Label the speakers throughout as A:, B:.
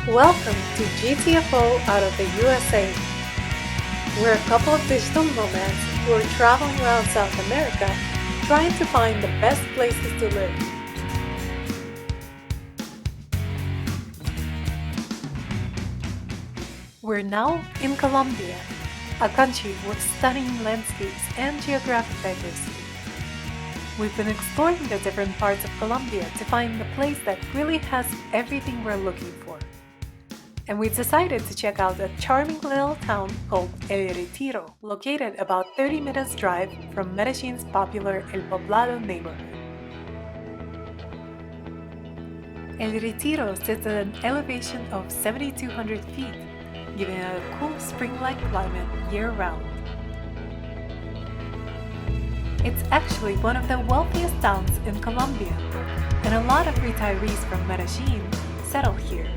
A: Welcome to GTFO out of the USA. We're a couple of digital nomads who are traveling around South America trying to find the best places to live. We're now in Colombia, a country with stunning landscapes and geographic diversity. We've been exploring the different parts of Colombia to find the place that really has everything we're looking for. And we decided to check out a charming little town called El Retiro, located about 30 minutes drive from Medellin's popular El Poblado neighborhood. El Retiro sits at an elevation of 7,200 feet, giving it a cool spring-like climate year-round. It's actually one of the wealthiest towns in Colombia, and a lot of retirees from Medellin settle here.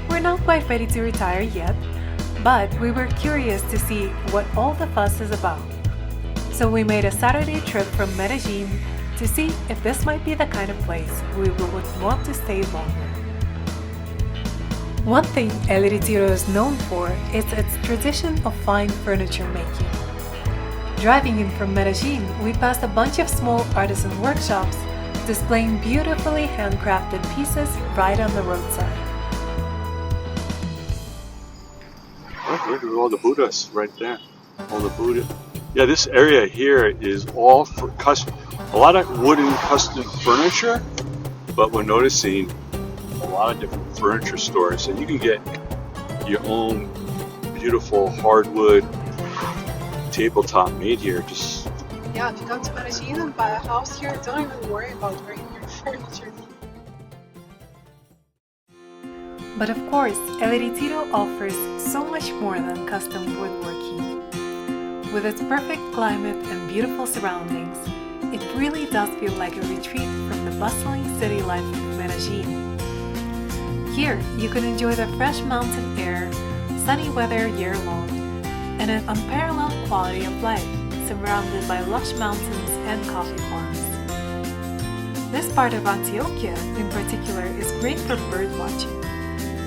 A: We're not quite ready to retire yet, but we were curious to see what all the fuss is about. So we made a Saturday trip from Medellin to see if this might be the kind of place we would want to stay longer. One thing El Retiro is known for is its tradition of fine furniture making. Driving in from Medellin, we passed a bunch of small artisan workshops displaying beautifully handcrafted pieces right on the roadside.
B: Look at all the Buddhas right there. All the Buddha. Yeah, this area here is all for a lot of wooden custom furniture, but we're noticing a lot of different furniture stores, and you can get your own beautiful hardwood tabletop made here.
C: Yeah, if you come to Medellin and buy a house here, don't even worry about bringing your furniture.
A: But of course, El Retiro offers so much more than custom woodworking. With its perfect climate and beautiful surroundings, it really does feel like a retreat from the bustling city life of Medellin. Here, you can enjoy the fresh mountain air, sunny weather year-long, and an unparalleled quality of life, surrounded by lush mountains and coffee farms. This part of Antioquia, in particular, is great for bird watching.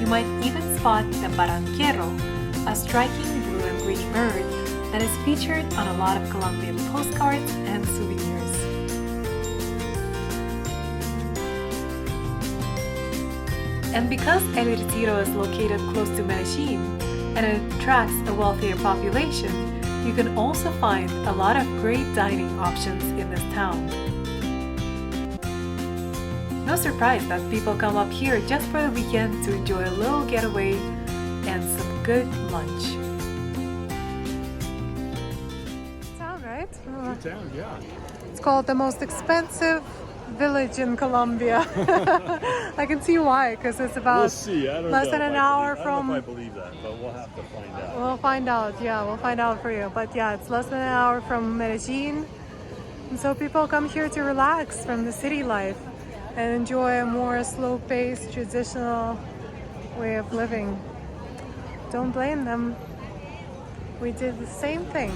A: You might even spot the barranquero, a striking blue and green bird that is featured on a lot of Colombian postcards and souvenirs. And because El Retiro is located close to Medellin and it attracts a wealthier population, you can also find a lot of great dining options in this town. No surprise that people come up here just for the weekend to enjoy a little getaway and some good lunch. Town, right?
B: Good town, yeah.
A: It's called the most expensive village in Colombia. I can see why, because it's about
B: We'll see. I don't
A: less
B: know
A: than
B: if
A: an
B: I
A: hour
B: believe, I don't know
A: from.
B: if I believe that, but we'll have to find out.
A: We'll find out. Yeah, we'll find out for you. But yeah, it's less than an hour from Medellin, and so people come here to relax from the city life and enjoy a more slow-paced, traditional way of living. Don't blame them. We did the same thing.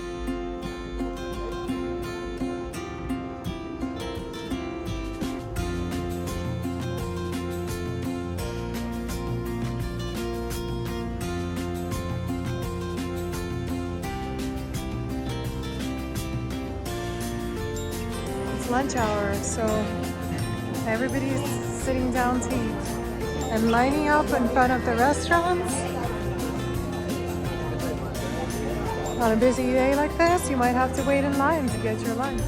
A: It's lunch hour, so everybody's sitting down to eat and lining up in front of the restaurants. On a busy day like this, you might have to wait in line to get your lunch.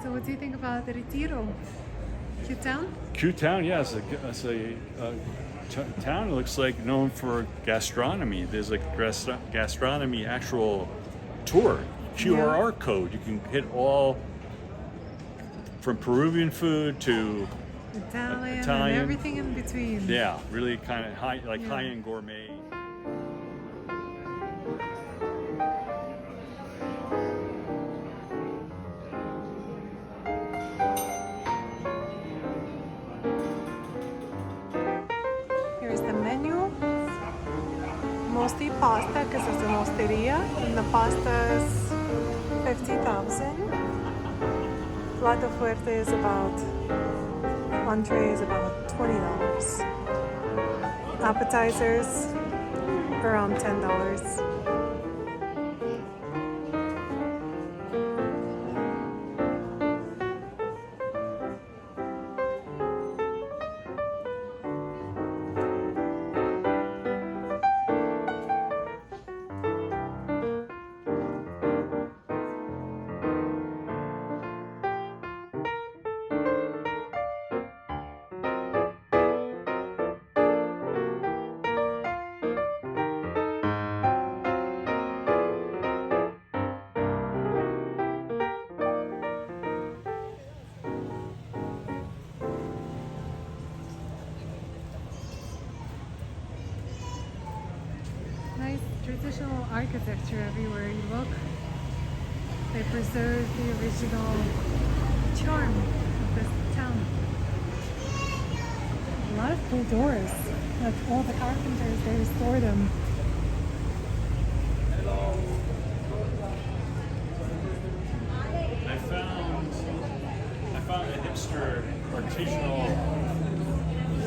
A: So what do you think about the Retiro? Cute town?
B: Cute town, yeah. It's a town that looks like known for gastronomy. There's like gastronomy actual tour, QR code. You can hit all from Peruvian food to
A: Italian and everything in between.
B: Yeah, really kind of high-end gourmet.
A: pasta because it's an osteria, and the pasta is 50,000. Plato fuerte is about, entree is about $20. Appetizers around $10. Nice traditional architecture everywhere you look. They preserve the original charm of this town. A lot of cool doors. Like all the carpenters, they restore them.
B: I found a hipster artisanal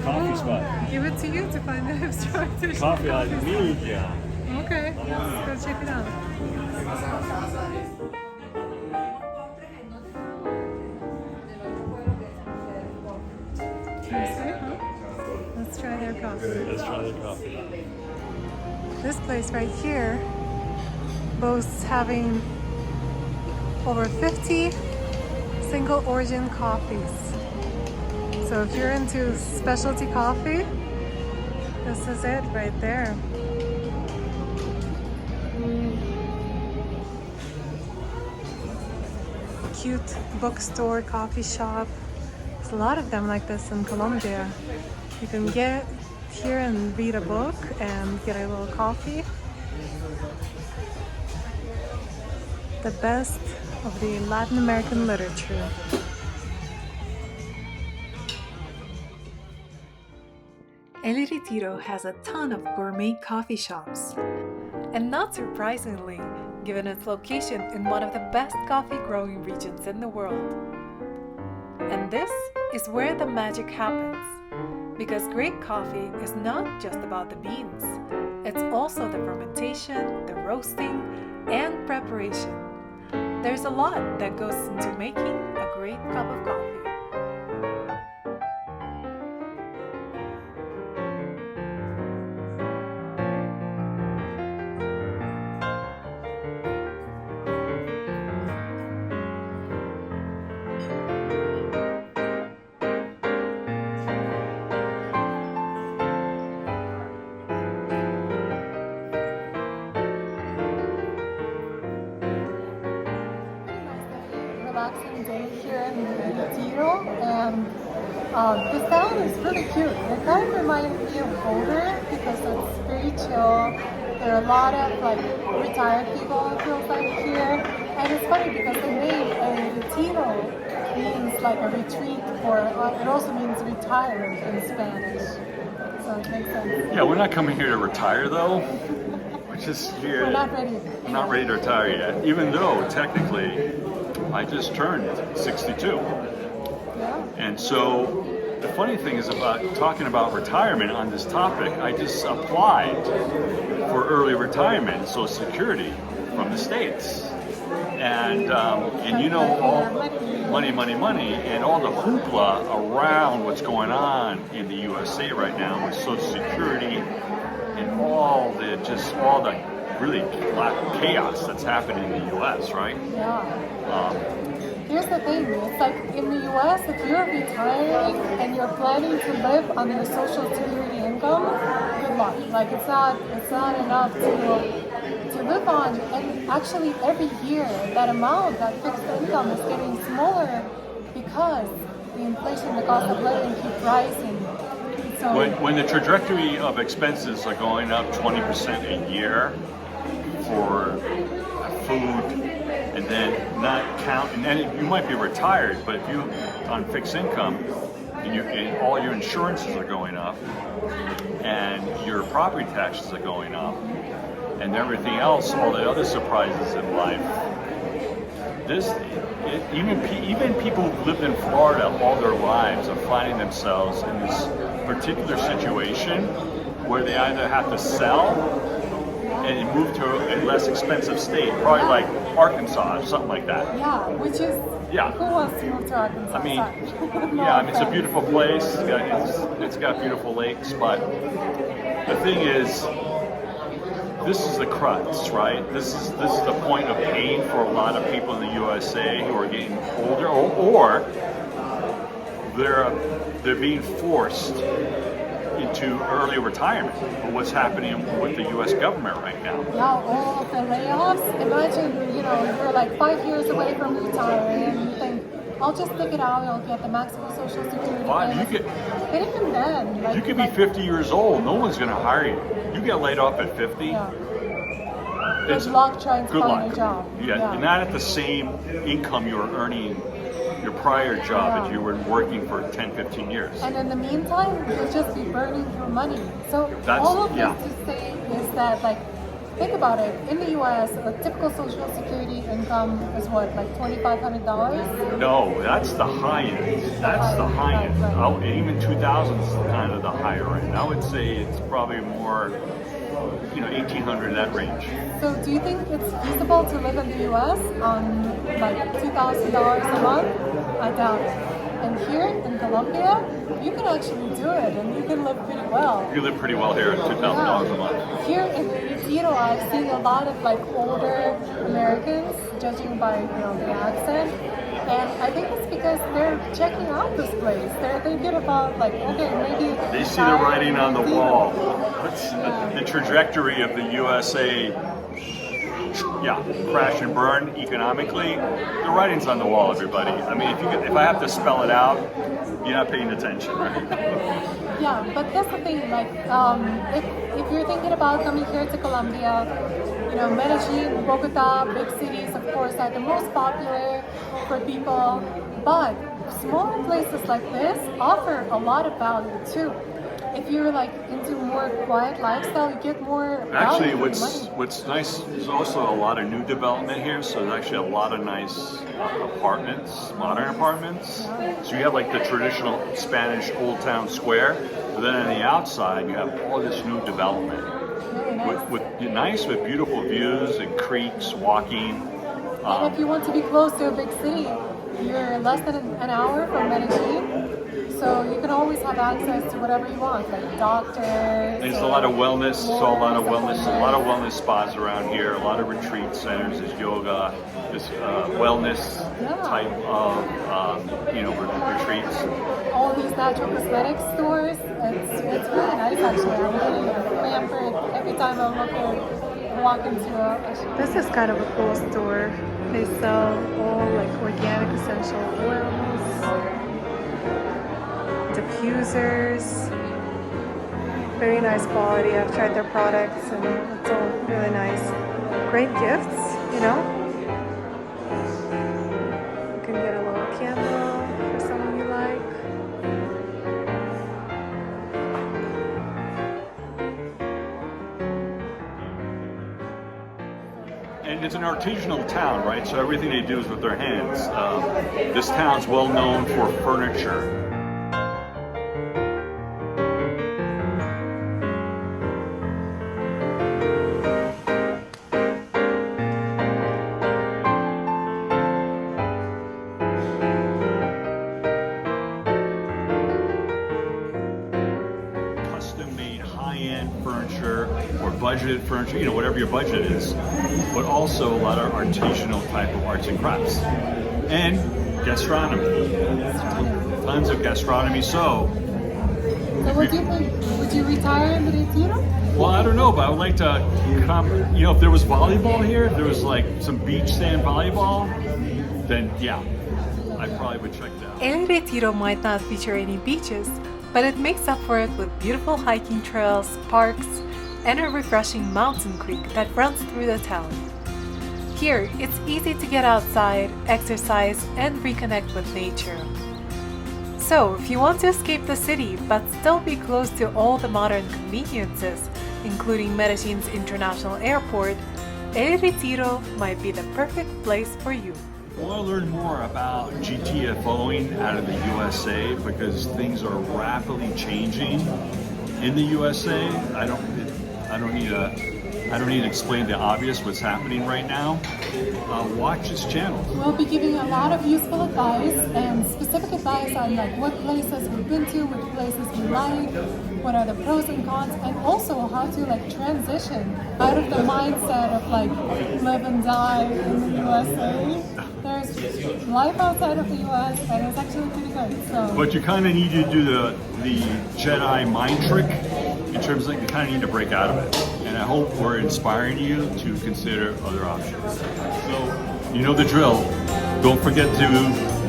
B: coffee spot.
A: Give it to you to find the hipster artisanal
B: Coffee I
A: spot.
B: need, yeah.
A: Okay, let's go check it out. Tuesday, huh? Let's try their coffee.
B: Let's try the coffee.
A: This place right here boasts having over 50 single origin coffees. So if you're into specialty coffee, this is it right there. Cute bookstore, coffee shop. There's a lot of them like this in Colombia. You can get here and read a book and get a little coffee. The best of the Latin American literature. El Retiro has a ton of gourmet coffee shops. And not surprisingly, given its location in one of the best coffee growing regions in the world. And this is where the magic happens. Because great coffee is not just about the beans. It's also the fermentation, the roasting, and preparation. There's a lot that goes into making a great cup of coffee. Relaxing day here in Retiro, and this town is really cute. It kind of reminds me of Boulder because it's very chill. There are a lot of like retired people, it feels like here, and it's funny because the name Retiro means like a retreat, or it also means retire in Spanish. So it makes sense.
B: Yeah, we're not coming here to retire though. We're just here.
A: We're not ready.
B: I'm not ready to retire yet, even though technically I just turned 62.
A: Yeah.
B: And so the funny thing is about talking about retirement on this topic, I just applied for early retirement, Social Security from the States. And you know, all money, and all the hoopla around what's going on in the USA right now with Social Security and all the really black chaos that's happening in the US, right?
A: Yeah. Here's the thing, it's like in the US, if you're retiring and you're planning to live on your Social Security income, good luck. Like it's not enough to live on. And actually every year that amount, that fixed income is getting smaller because the inflation, the cost of living keep rising. So
B: when the trajectory of expenses are going up 20% a year for food, and then not count, and then you might be retired, but if you on fixed income, and all your insurances are going up, and your property taxes are going up, and everything else, all the other surprises in life. Even people who've lived in Florida all their lives are finding themselves in this particular situation where they either have to sell and move to a less expensive state, probably like Arkansas or something like that.
A: Yeah, which is, who wants to move to Arkansas?
B: I mean, it's a beautiful place. It's got beautiful lakes, but the thing is, this is the crux, right? This is the point of pain for a lot of people in the USA who are getting older, or they're being forced into early retirement for what's happening with the U.S. government right now.
A: Yeah, all of the layoffs. Imagine, you're like 5 years away from retiring, and you think, I'll just stick it out, I'll get the maximum social security.
B: But
A: even then,
B: you could be 50 years old, no one's going to hire you. You get laid off at 50.
A: Yeah. Good luck trying to find a job.
B: Yeah, and not at the same income you were earning your prior job if you were working for 10, 15 years.
A: And in the meantime, you'll just be burning through money. So all of this to say is that, think about it. In the U.S., a typical Social Security income is what, like $2,500?
B: No, that's the high end. That's the high end. Right. Oh, even 2,000 is kind of the higher end. I would say it's probably more, 1,800, that range.
A: So do you think it's feasible to live in the U.S. on like $2,000 a month? I doubt it. And here in Colombia, you can actually do it, and you can live pretty well.
B: You live pretty well here at $2,000 a month.
A: Here in Retiro, I've seen a lot of older Americans, judging by the accent, and I think it's because they're checking out this place. They're thinking about okay, maybe
B: they see the writing on the wall. The trajectory of the USA. Crash and burn economically. The writing's on the wall, everybody. I mean, if I have to spell it out, you're not paying attention, right?
A: Yeah, but that's the thing. If you're thinking about coming here to Colombia, Medellin, Bogota, big cities, of course, are the most popular for people. But smaller places like this offer a lot of value too. If you're into more quiet lifestyle, you get more
B: Actually,
A: value for money.
B: what's nice is also a lot of new development here. So there's actually a lot of nice apartments, modern apartments.
A: Yeah.
B: So you have the traditional Spanish Old Town Square, but then on the outside you have all this new development
A: Really nice.
B: with beautiful views and creeks, walking.
A: And if you want to be close to a big city, you're less than an hour from Medellin. So you can always have access to whatever you want, like doctors.
B: There's a lot of wellness, a lot of wellness spots around here. A lot of retreat centers, there's yoga, there's wellness type of retreats.
A: All these natural cosmetic stores, it's really nice actually. I'm really pampered every time I walk into a. This is kind of a cool store. They sell all organic essential oils. Diffusers, very nice quality. I've tried their products and it's all really nice. Great gifts, You can get a little candle for someone you like.
B: And it's an artisanal town, right? So everything they do is with their hands. This town's well known for furniture. Budgeted furniture, whatever your budget is, but also a lot of artisanal type of arts and crafts, and gastronomy, tons of gastronomy. So
A: what do you think? Would you retire in Retiro?
B: Well, I don't know, but I would like to come. If there was volleyball here, if there was some beach sand volleyball, then I probably would check that out.
A: El Retiro might not feature any beaches, but it makes up for it with beautiful hiking trails, parks, and a refreshing mountain creek that runs through the town. Here, it's easy to get outside, exercise, and reconnect with nature. So, if you want to escape the city but still be close to all the modern conveniences, including Medellin's international airport, El Retiro might be the perfect place for you.
B: I want to learn more about GTFOing out of the USA because things are rapidly changing in the USA. I don't need to explain the obvious what's happening right now. Watch this channel.
C: We'll be giving a lot of useful advice and specific advice on like what places we've been to, which places we like, what are the pros and cons, and also how to like transition out of the mindset of like live and die in the USA. There's life outside of the US and it's actually pretty good. So.
B: But you kind of need to do the Jedi mind trick in terms of you kind of need to break out of it. And I hope we're inspiring you to consider other options. So, you know the drill. Don't forget to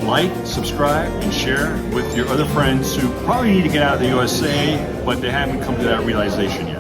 B: like, subscribe, and share with your other friends who probably need to get out of the USA, but they haven't come to that realization yet.